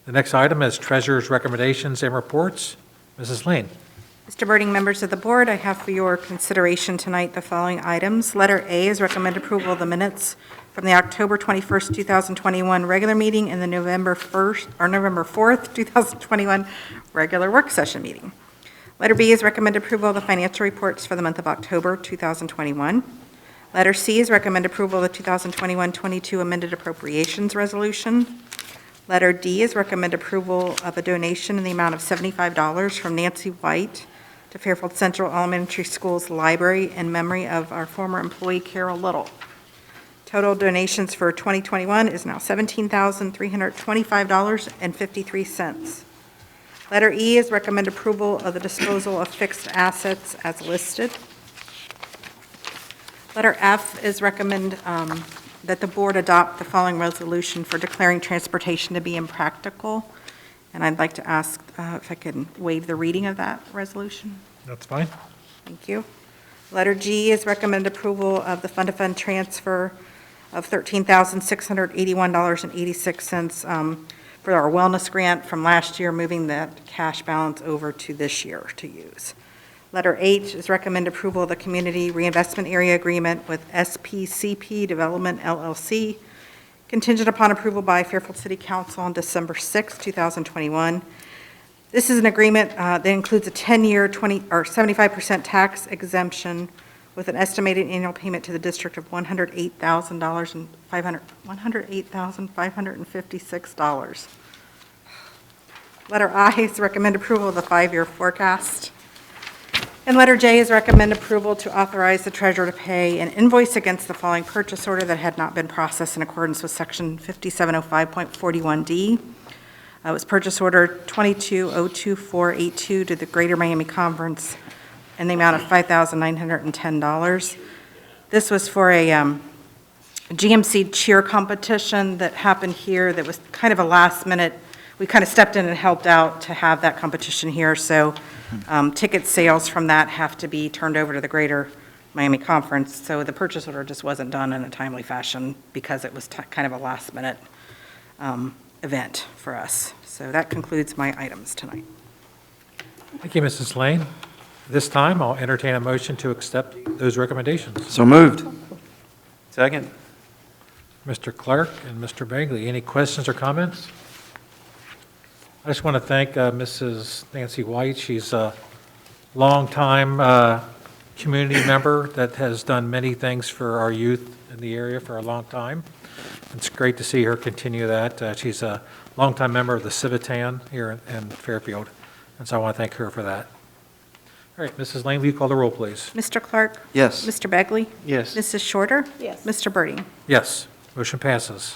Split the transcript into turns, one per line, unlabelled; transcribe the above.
The next item is treasurer's recommendations and reports. Mrs. Lane.
Mr. Birding, members of the board, I have for your consideration tonight the following items. Letter A is recommend approval of the minutes from the October 21st, 2021 regular meeting and the November 4th, 2021 regular work session meeting. Letter B is recommend approval of the financial reports for the month of October 2021. Letter C is recommend approval of the 2021-22 amended appropriations resolution. Letter D is recommend approval of a donation in the amount of $75 from Nancy White to Fairfield Central Elementary School's library in memory of our former employee Carol Little. Total donations for 2021 is now $17,325.53. Letter E is recommend approval of the disposal of fixed assets as listed. Letter F is recommend that the board adopt the following resolution for declaring transportation to be impractical. And I'd like to ask if I can waive the reading of that resolution.
That's fine.
Thank you. Letter G is recommend approval of the fund-to-fund transfer of $13,681.86 for our wellness grant from last year, moving that cash balance over to this year to use. Letter H is recommend approval of the Community Reinvestment Area Agreement with SPCP Development LLC, contingent upon approval by Fairfield City Council on December 6, 2021. This is an agreement that includes a 10-year 75% tax exemption with an estimated annual payment to the district of $108,556. Letter I is recommend approval of the 5-year forecast. And letter J is recommend approval to authorize the treasurer to pay an invoice against the following purchase order that had not been processed in accordance with section 5705.41D. It was purchase order 2202482 to the Greater Miami Conference in the amount of $5,910. This was for a GMC cheer competition that happened here that was kind of a last minute. We kind of stepped in and helped out to have that competition here. So ticket sales from that have to be turned over to the Greater Miami Conference. So the purchase order just wasn't done in a timely fashion because it was kind of a last minute event for us. So that concludes my items tonight.
Thank you, Mrs. Lane. This time, I'll entertain a motion to accept those recommendations.
So moved. Second.
Mr. Clark and Mr. Bagley, any questions or comments? I just want to thank Mrs. Nancy White. She's a longtime community member that has done many things for our youth in the area for a long time. It's great to see her continue that. She's a longtime member of the Civitan here in Fairfield, and so I want to thank her for that. All right, Mrs. Lane, will you call the roll, please?
Mr. Clark?
Yes.
Mr. Begley?
Yes.
Mrs. Shorter?
Yes.
Mr. Birding?
Yes, motion passes.